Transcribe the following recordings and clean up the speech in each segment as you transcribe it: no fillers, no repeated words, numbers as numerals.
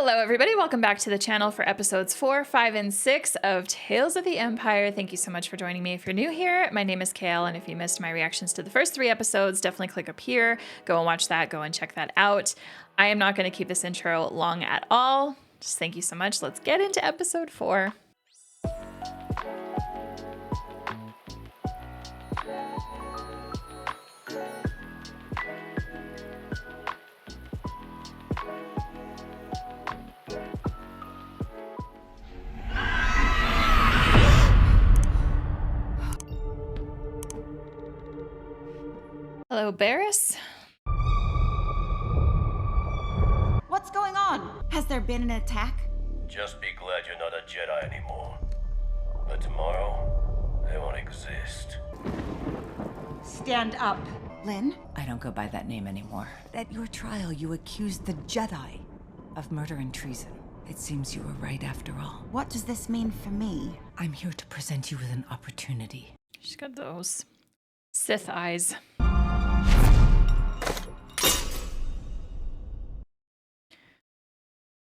Hello everybody, welcome back to the channel for episodes 4, 5, and 6 of Tales of the Empire. Thank you so much for joining me. If you're new here, my name is Kale, and if you missed my reactions to the first 3 episodes, definitely click up here, go and watch that, go and check that out. I am not going to keep this intro long at all. Just thank you so much. Let's get into episode 4. Hello, Barriss. What's going on? Has there been an attack? Just be glad you're not a Jedi anymore. But tomorrow, they won't exist. Stand up. Lynn? I don't go by that name anymore. At your trial, you accused the Jedi of murder and treason. It seems you were right after all. What does this mean for me? I'm here to present you with an opportunity. She's got those Sith eyes.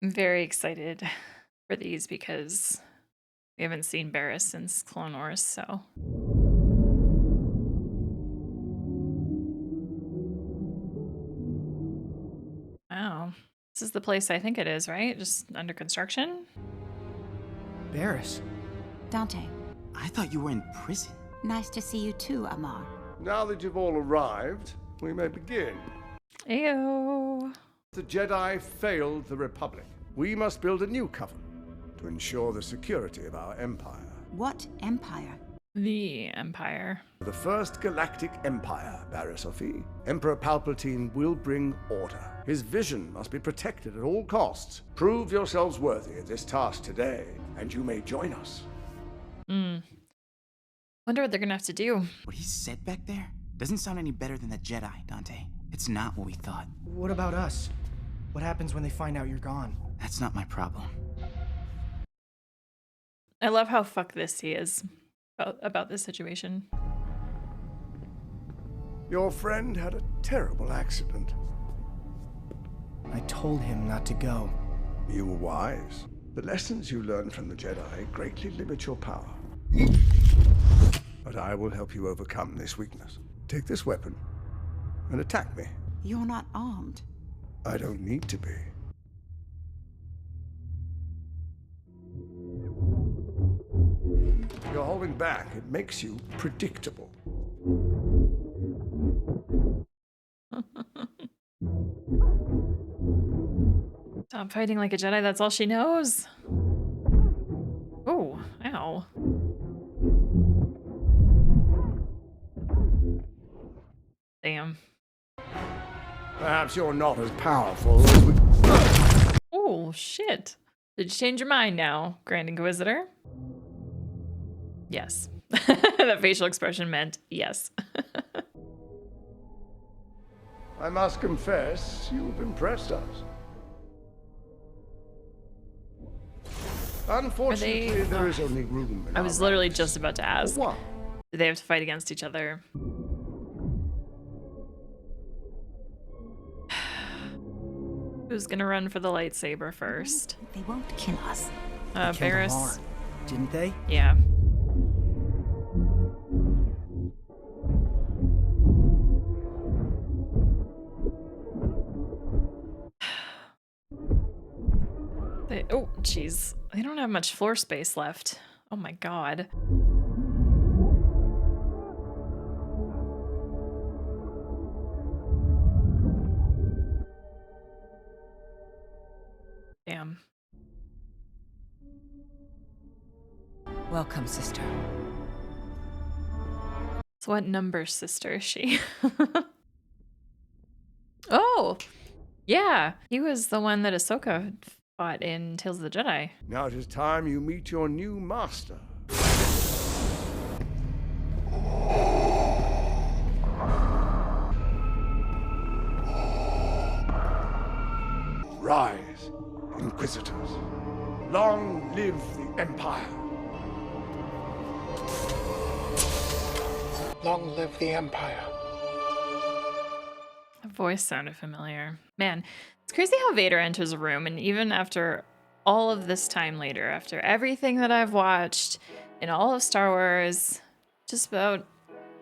I'm very excited for these because we haven't seen Barriss since Clone Wars, so. Wow. This is the place I think it is, right? Just under construction? Barriss, Dante, I thought you were in prison. nice to see you too, Amar. Now that you've all arrived, we may begin. Ayo. The Jedi failed the Republic. We must build a new covenant to ensure the security of our empire. What empire? The Empire. The first galactic empire, Barriss Offee. Emperor Palpatine will bring order. His vision must be protected at all costs. Prove yourselves worthy of this task today, and you may join us. Wonder what they're gonna have to do. What he said back there doesn't sound any better than the Jedi, Dante. It's not what we thought. What about us? What happens when they find out you're gone? That's not my problem. I love how fuck this he is about this situation. Your friend had a terrible accident. I told him not to go. You were wise. The lessons you learned from the Jedi greatly limit your power. But I will help you overcome this weakness. Take this weapon and attack me. You're not armed. I don't need to be. You're holding back. It makes you predictable. Stop fighting like a Jedi, that's all she knows. Oh, ow. Damn. Perhaps you're not as powerful as we... Oh, shit. Did you change your mind now, Grand Inquisitor? Yes. That facial expression meant yes. I must confess, you've impressed us. Unfortunately, there is only room in I our was literally ranks. just about to ask. What? Do they have to fight against each other? Who's gonna run for the lightsaber first? They won't kill us. Killed Barriss. Amar, didn't they? Yeah. Oh, jeez. They don't have much floor space left. Oh my god. Damn. Welcome, sister. So what number sister is she? Oh, yeah. He was the one that Ahsoka fought in Tales of the Jedi. Now it is time you meet your new master. Rise, Inquisitors. Long live the Empire. Long live the Empire. That voice sounded familiar. Man, It's crazy how Vader enters a room, and even after all of this time later, after everything that I've watched in all of Star Wars, just about,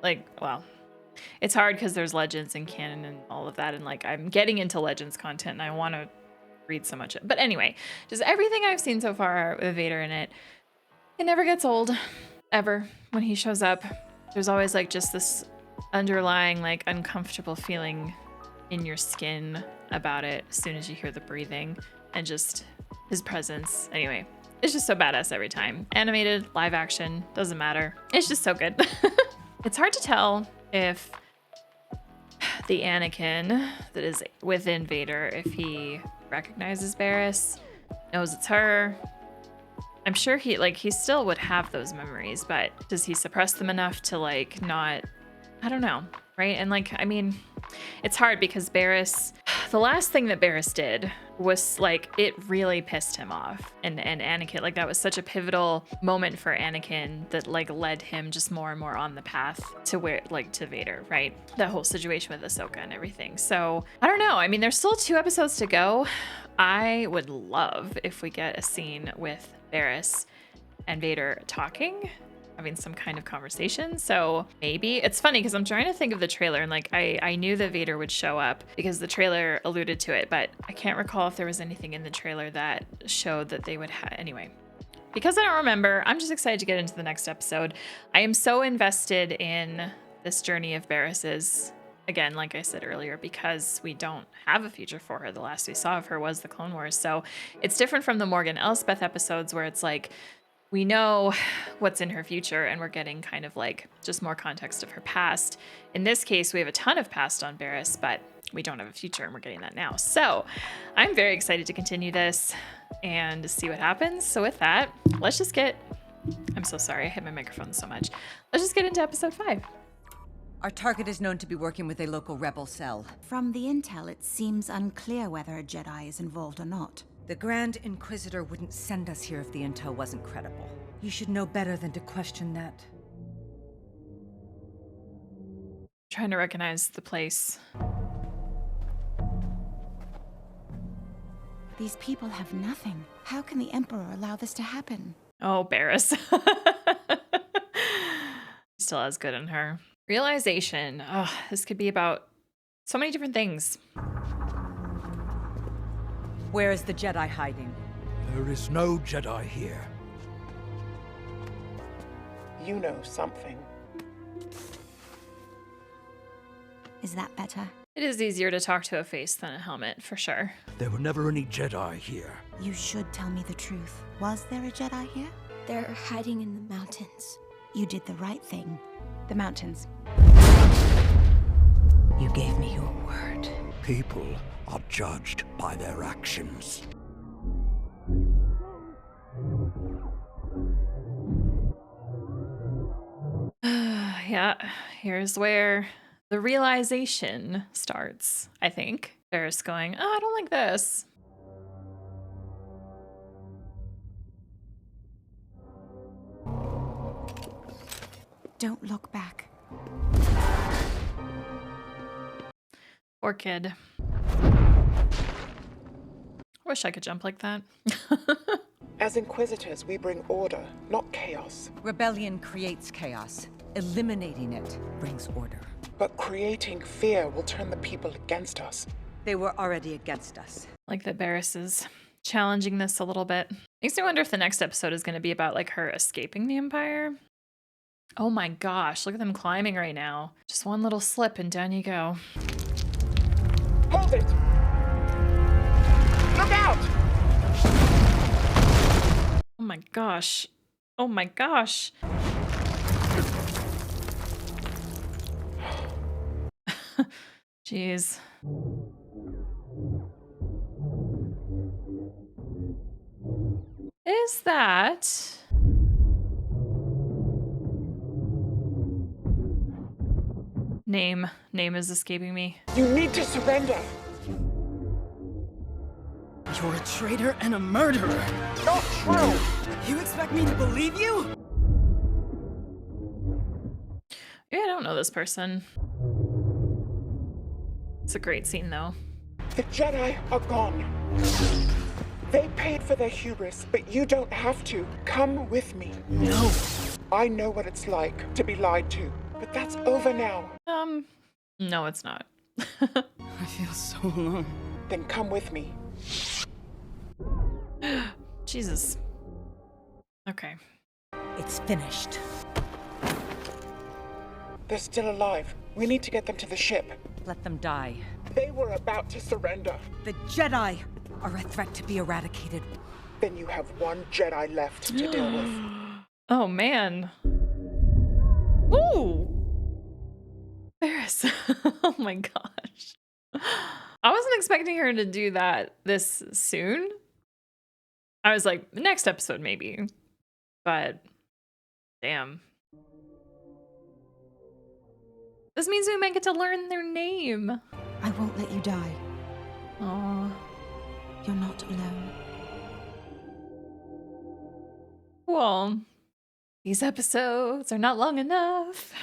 like, well, it's hard because there's Legends and canon and all of that, and like I'm getting into Legends content and I want to read so much. But anyway, just everything I've seen so far with Vader in it, it never gets old, ever. When he shows up, there's always like just this underlying like uncomfortable feeling in your skin about it as soon as you hear the breathing and just his presence. Anyway, it's just so badass every time. Animated, live action, doesn't matter. It's just so good. It's hard to tell if the Anakin that is within Vader, if he recognizes Barriss, knows it's her. I'm sure he still would have those memories, but does he suppress them enough to like not, I don't know, right? And like, I mean, it's hard because Barriss, the last thing that Barriss did was like, it really pissed him off. And Anakin, like that was such a pivotal moment for Anakin that like led him just more and more on the path to where, like to Vader, right? That whole situation with Ahsoka and everything. So I don't know. I mean, there's still 2 episodes to go. I would love if we get a scene with Barriss and Vader talking, having some kind of conversation. So maybe it's funny because I'm trying to think of the trailer and like I knew that Vader would show up because the trailer alluded to it, but I can't recall if there was anything in the trailer that showed that they would have. Anyway, because I don't remember, I'm just excited to get into the next episode. I am so invested in this journey of Barriss's. Again, like I said earlier, because we don't have a future for her. The last we saw of her was the Clone Wars. So it's different from the Morgan Elspeth episodes where it's like, we know what's in her future and we're getting kind of like just more context of her past. In this case, we have a ton of past on Barriss, but we don't have a future and we're getting that now. So I'm very excited to continue this and see what happens. So with that, let's just get, I'm so sorry, I hit my microphone so much. Let's just get into episode 5. Our target is known to be working with a local rebel cell. From the intel, it seems unclear whether a Jedi is involved or not. The Grand Inquisitor wouldn't send us here if the intel wasn't credible. You should know better than to question that. Trying to recognize the place. These people have nothing. How can the Emperor allow this to happen? Oh, Barriss. Still has good in her. Realization. Oh, this could be about so many different things. Where is the Jedi hiding? There is no Jedi here. You know something. Is that better? It is easier to talk to a face than a helmet, for sure. There were never any Jedi here. You should tell me the truth. Was there a Jedi here? They're hiding in the mountains. You did the right thing. The mountains. You gave me your word. People are judged by their actions. Yeah, here's where the realization starts, I think. Barriss going, oh, I don't like this. Don't look back. Poor kid. Wish I could jump like that. As Inquisitors, we bring order, not chaos. Rebellion creates chaos. Eliminating it brings order. But creating fear will turn the people against us. They were already against us. Like that Barriss is challenging this a little bit. Makes me wonder if the next episode is going to be about like her escaping the Empire. Oh my gosh, look at them climbing right now. Just one little slip and down you go. Hold it! Look out! Oh my gosh. Oh my gosh. Jeez. Is that... Name is escaping me. You need to surrender! You're a traitor and a murderer. Not true! You expect me to believe you? Yeah, I don't know this person. It's a great scene, though. The Jedi are gone. They paid for their hubris, but you don't have to. Come with me. No. I know what it's like to be lied to, but that's over now. No, it's not. I feel so alone. Then come with me. Jesus. Okay. It's finished. They're still alive. We need to get them to the ship. Let them die. They were about to surrender. The Jedi are a threat to be eradicated. Then you have one Jedi left to deal with. Oh, man. Ooh. Barris. Oh my gosh. I wasn't expecting her to do that this soon. I was like, next episode maybe. But damn. This means we might get to learn their name. I won't let you die. Aww. You're not alone. Well, these episodes are not long enough.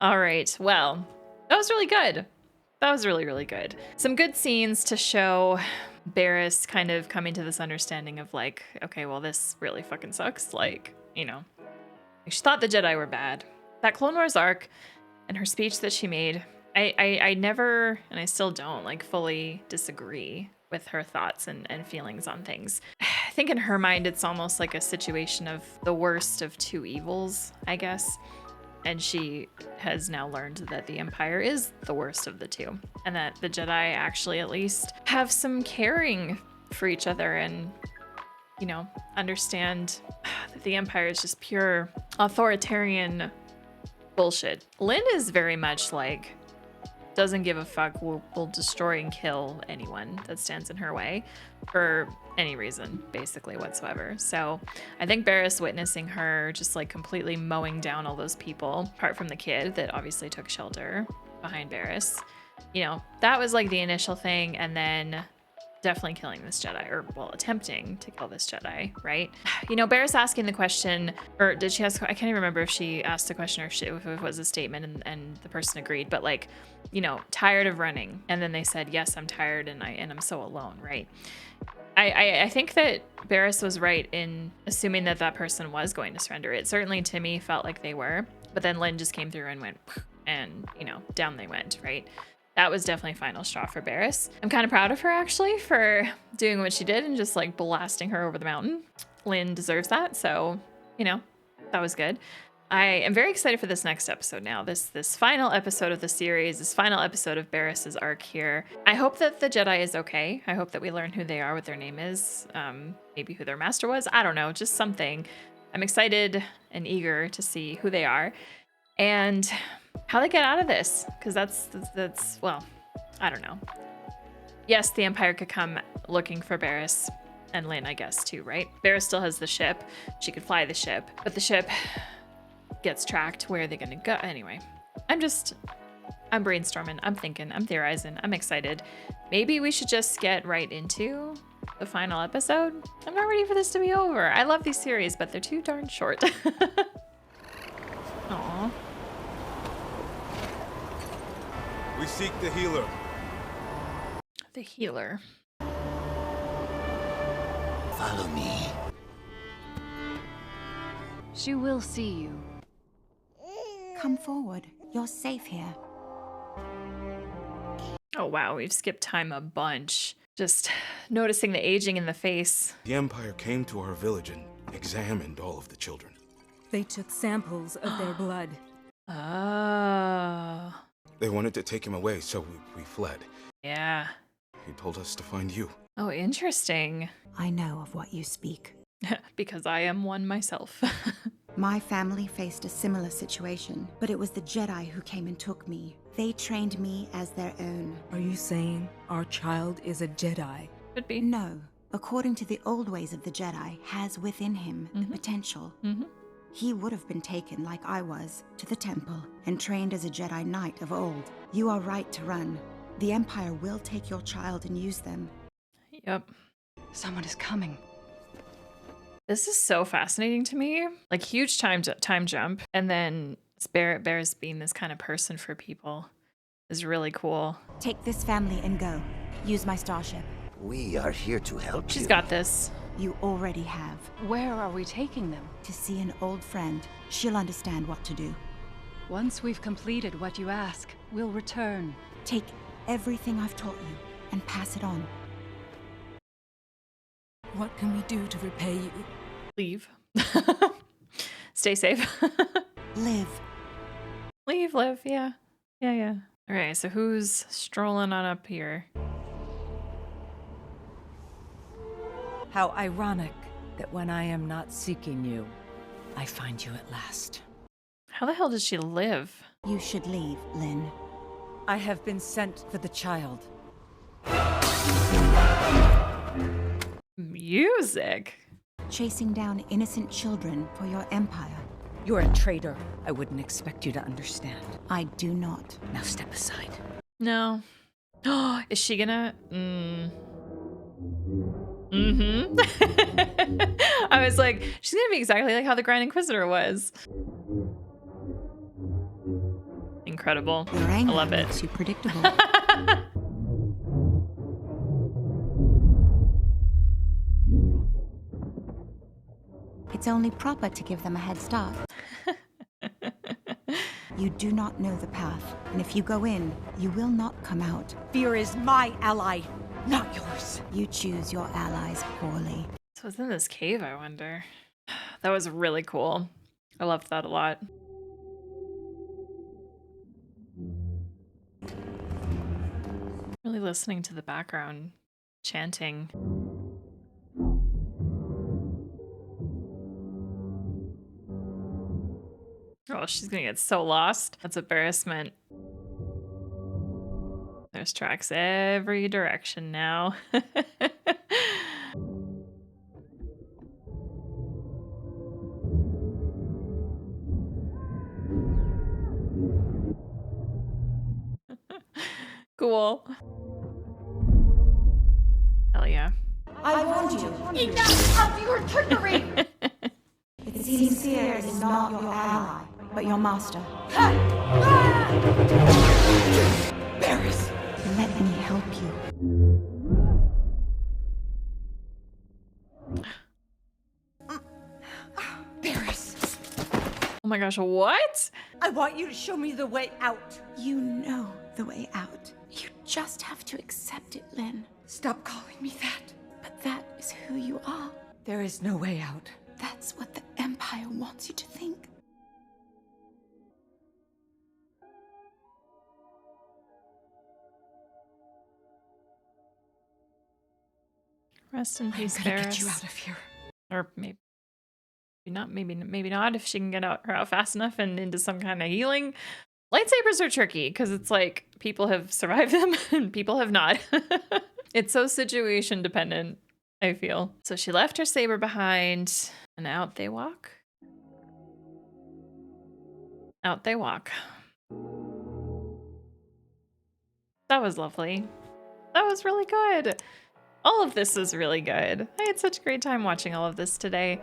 All right, well, that was really good. That was really, really good. Some good scenes to show Barris kind of coming to this understanding of like, okay, well, this really fucking sucks. Like, you know, she thought the Jedi were bad. That Clone Wars arc and her speech that she made, I never, and I still don't, like, fully disagree with her thoughts and feelings on things. I think in her mind, it's almost like a situation of the worst of two evils, I guess. And she has now learned that the Empire is the worst of the two, and that the Jedi actually at least have some caring for each other and, you know, understand that the Empire is just pure authoritarian bullshit. Lynn is very much like, doesn't give a fuck, will destroy and kill anyone that stands in her way for any reason, basically, whatsoever. So I think Barris witnessing her just like completely mowing down all those people, apart from the kid that obviously took shelter behind Barris, you know, that was like the initial thing. And then definitely killing this Jedi, or well, attempting to kill this Jedi, right? You know, Barris asking the question, or did she ask, I can't even remember if she asked the question or if it was a statement and the person agreed, but like, you know, tired of running. And then they said, yes, I'm tired and I'm so alone, right? I think that Barris was right in assuming that that person was going to surrender. It certainly to me felt like they were, but then Lynn just came through and went, and you know, down they went, right? That was definitely final straw for Barris. I'm kind of proud of her actually for doing what she did and just like blasting her over the mountain. Lynn deserves that, so you know, that was good. I am very excited for this next episode now. This final episode of the series, this final episode of Barris's arc here. I hope that the Jedi is okay. I hope that we learn who they are, what their name is, maybe who their master was. I don't know, just something. I'm excited and eager to see who they are and how they get out of this, because that's well, I don't know. Yes, the Empire could come looking for Barris and Lynn, I guess, too, right? Barris still has the ship. She could fly the ship, but the ship gets tracked. Where are they gonna go? Anyway, I'm brainstorming, I'm thinking, I'm theorizing, I'm excited. Maybe we should just get right into the final episode. I'm not ready for this to be over. I love these series, but they're too darn short. Aww. We seek the healer. The healer. Follow me. She will see you. Come forward. You're safe here. Oh wow, we've skipped time a bunch. Just noticing the aging in the face. The Empire came to our village and examined all of the children. They took samples of their blood. Oh. They wanted to take him away, so we fled. Yeah. He told us to find you. Oh, interesting. I know of what you speak. Because I am one myself. My family faced a similar situation, but it was the Jedi who came and took me. They trained me as their own. Are you saying our child is a Jedi? Could be. No. According to the old ways of the Jedi, has within him the potential. He would have been taken, like I was, to the temple and trained as a Jedi Knight of old. You are right to run. The Empire will take your child and use them. Yep. Someone is coming. This is so fascinating to me. Like, huge time jump. And then Barris being this kind of person for people is really cool. Take this family and go. Use my starship. We are here to help you. She's got this. You already have. Where are we taking them? To see an old friend. She'll understand what to do. Once we've completed what you ask, we'll return. Take everything I've taught you and pass it on. What can we do to repay you? Leave. Stay safe. Live. Leave, live. Yeah. Yeah. All right, so who's strolling on up here? How ironic that when I am not seeking you, I find you at last. How the hell does she live? You should leave, Lynn. I have been sent for the child. Music. Chasing down innocent children for your empire. You're a traitor. I wouldn't expect you to understand. I do not. Now step aside. No. Is she gonna? I was like, she's gonna be exactly like how the Grand Inquisitor was. Incredible. Your anger I love it. makes you predictable. It's only proper to give them a head start. You do not know the path, and if you go in, you will not come out. Fear is my ally, not yours. You choose your allies poorly. So it's in this cave, I wonder. That was really cool. I loved that a lot. Really listening to the background chanting. Oh, she's gonna get so lost. That's embarrassment. There's tracks every direction now. Cool. Hell yeah. I warned you. Enough of your trickery! It seems Seer is not your ally, but your master. Barris! Let me help you. Barris! Oh my gosh, what? I want you to show me the way out. You know the way out. You just have to accept it, Lynn. Stop calling me that. But that is who you are. There is no way out. That's what the Empire wants you to think. Rest in peace, I'm gonna Barris. get you out of here. Or maybe not. Maybe not. If she can get her out fast enough and into some kind of healing. Lightsabers are tricky because it's like people have survived them and people have not. It's so situation dependent, I feel. So she left her saber behind and out they walk. Out they walk. That was lovely. That was really good. All of this was really good. I had such a great time watching all of this today.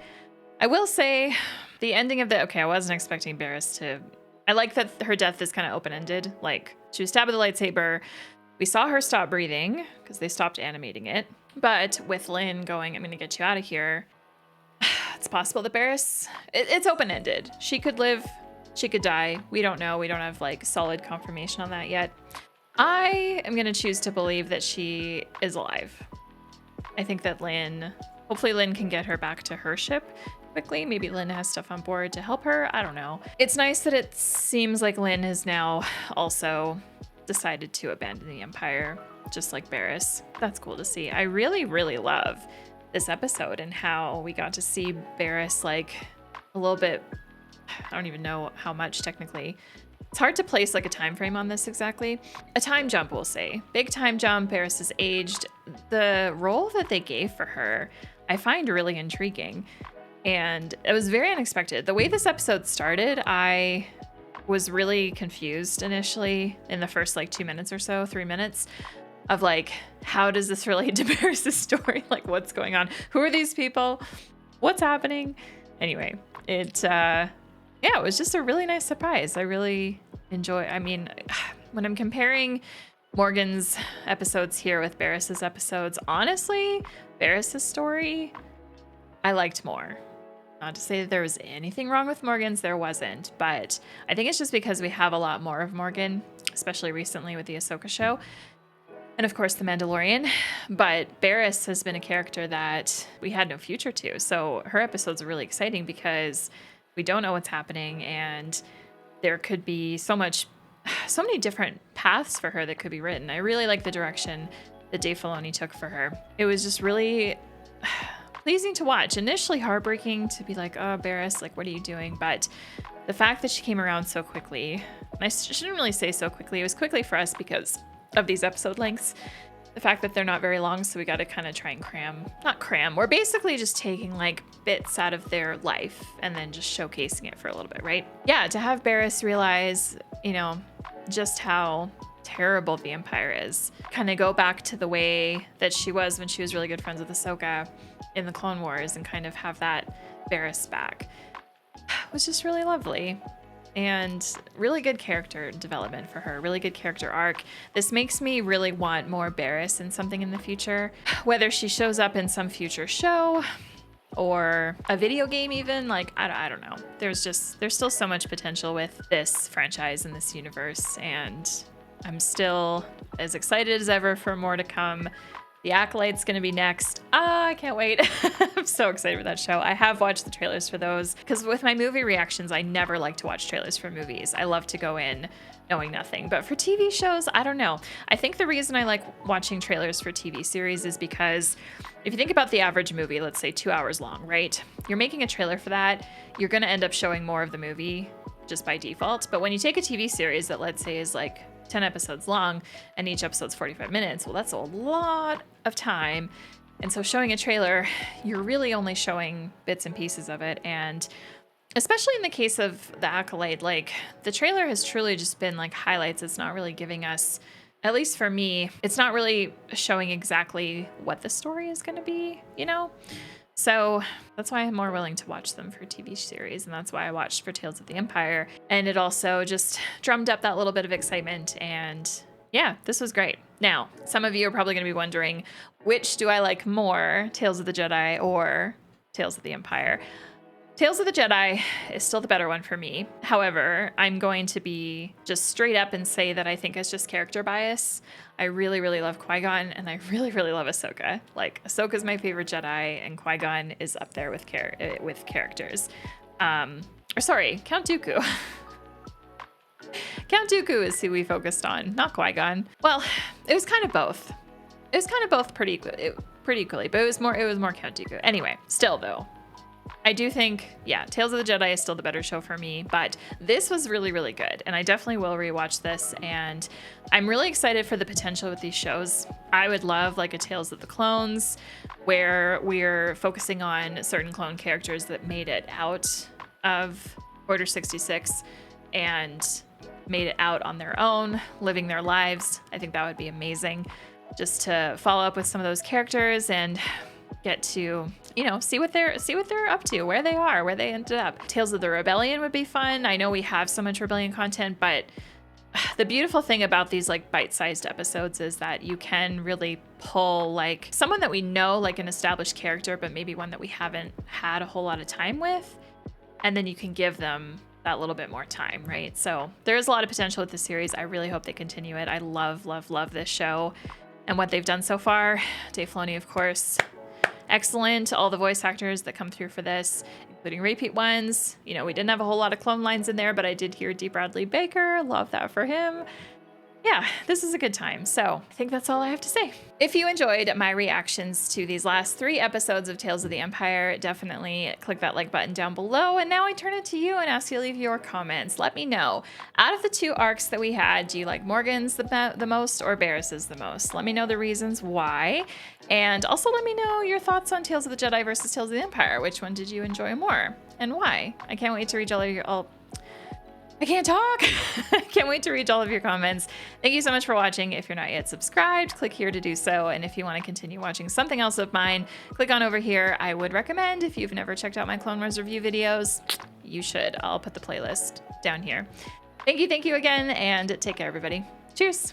I will say the ending of the, okay, I wasn't expecting Barris to, I like that her death is kind of open-ended. Like she was stabbed with a lightsaber. We saw her stop breathing because they stopped animating it. But with Lynn going, I'm going to get you out of here. It's possible that Barris, it's open-ended. She could live, she could die. We don't know. We don't have like solid confirmation on that yet. I am going to choose to believe that she is alive. I think that Lynn, hopefully Lynn can get her back to her ship quickly. Maybe Lynn has stuff on board to help her. I don't know. It's nice that it seems like Lynn has now also decided to abandon the Empire, just like Barris. That's cool to see. I really, really love this episode and how we got to see Barris like a little bit, I don't even know how much technically. It's hard to place like a time frame on this exactly. A time jump, we'll say. Big time jump, Barris has aged. The role that they gave for her, I find really intriguing. And it was very unexpected. The way this episode started, I was really confused initially in the first like 2 minutes or so, 3 minutes of like, how does this relate to Barris' story? Like what's going on? Who are these people? What's happening? Anyway, it was just a really nice surprise. I really enjoy, I mean, when I'm comparing Morgan's episodes here with Barris's episodes. Honestly, Barris's story, I liked more. Not to say that there was anything wrong with Morgan's, there wasn't, but I think it's just because we have a lot more of Morgan, especially recently with the Ahsoka show. And of course, The Mandalorian. But Barris has been a character that we had no future to. So her episodes are really exciting because we don't know what's happening, and there could be so many different paths for her that could be written. I really like the direction that Dave Filoni took for her. It was just really pleasing to watch. Initially heartbreaking to be like, oh, Barris, like, what are you doing? But the fact that she came around so quickly, and I shouldn't really say so quickly, it was quickly for us because of these episode lengths. The fact that they're not very long, so we got to kind of try and not cram. We're basically just taking like bits out of their life and then just showcasing it for a little bit, right? Yeah, to have Barris realize, you know, just how terrible the Empire is. Kind of go back to the way that she was when she was really good friends with Ahsoka in the Clone Wars and kind of have that Barris back. It was just really lovely. And really good character development for her, really good character arc. This makes me really want more Barris in something in the future, whether she shows up in some future show or a video game even, like, I don't know. There's still so much potential with this franchise and this universe, and I'm still as excited as ever for more to come. The Acolyte's gonna be next. I can't wait. I'm so excited for that show. I have watched the trailers for those because with my movie reactions, I never like to watch trailers for movies. I love to go in knowing nothing. But for TV shows, I don't know. I think the reason I like watching trailers for TV series is because if you think about the average movie, let's say 2 hours long, right? You're making a trailer for that, you're gonna end up showing more of the movie just by default. But when you take a TV series that, let's say, is like 10 episodes long and each episode's 45 minutes, well, that's a lot of time. And so showing a trailer, you're really only showing bits and pieces of it. And especially in the case of The Acolyte, like, the trailer has truly just been like highlights. It's not really giving us, at least for me, it's not really showing exactly what the story is going to be, you know? So that's why I'm more willing to watch them for TV series, and that's why I watched for Tales of the Empire. And it also just drummed up that little bit of excitement, and yeah, this was great. Now, some of you are probably going to be wondering, which do I like more, Tales of the Jedi or Tales of the Empire? Tales of the Jedi is still the better one for me. However, I'm going to be just straight up and say that I think it's just character bias. I really, really love Qui-Gon, and I really, really love Ahsoka. Like, Ahsoka's my favorite Jedi, and Qui-Gon is up there with characters. Count Dooku. Count Dooku is who we focused on, not Qui-Gon. Well, it was kind of both. It was kind of both pretty equally, but it was more Count Dooku. Anyway, still though, I do think, yeah, Tales of the Jedi is still the better show for me, but this was really, really good, and I definitely will rewatch this, and I'm really excited for the potential with these shows. I would love like a Tales of the Clones, where we're focusing on certain clone characters that made it out of Order 66 and made it out on their own, living their lives. I think that would be amazing, just to follow up with some of those characters and get to, you know, see what they're up to, where they are, where they ended up. Tales of the Rebellion would be fun. I know we have so much Rebellion content, but the beautiful thing about these like bite-sized episodes is that you can really pull like someone that we know, like an established character, but maybe one that we haven't had a whole lot of time with, and then you can give them that little bit more time, right? So there's a lot of potential with the series. I really hope they continue it. I love, love, love this show and what they've done so far. Dave Filoni, of course, excellent. All the voice actors that come through for this, including repeat ones. You know, we didn't have a whole lot of clone lines in there, but I did hear D. Bradley Baker. Love that for him. Yeah, this is a good time. So I think that's all I have to say. If you enjoyed my reactions to these last 3 episodes of Tales of the Empire, definitely click that like button down below. And now I turn it to you and ask you to leave your comments. Let me know, out of the 2 arcs that we had, do you like Morgan's the most or Barris's the most? Let me know the reasons why. And also let me know your thoughts on Tales of the Jedi versus Tales of the Empire. Which one did you enjoy more and why? I can't wait to read I can't talk. I can't wait to read all of your comments. Thank you so much for watching. If you're not yet subscribed, click here to do so. And if you want to continue watching something else of mine, click on over here. I would recommend, if you've never checked out my Clone Wars review videos, you should. I'll put the playlist down here. Thank you again, and take care, everybody. Cheers.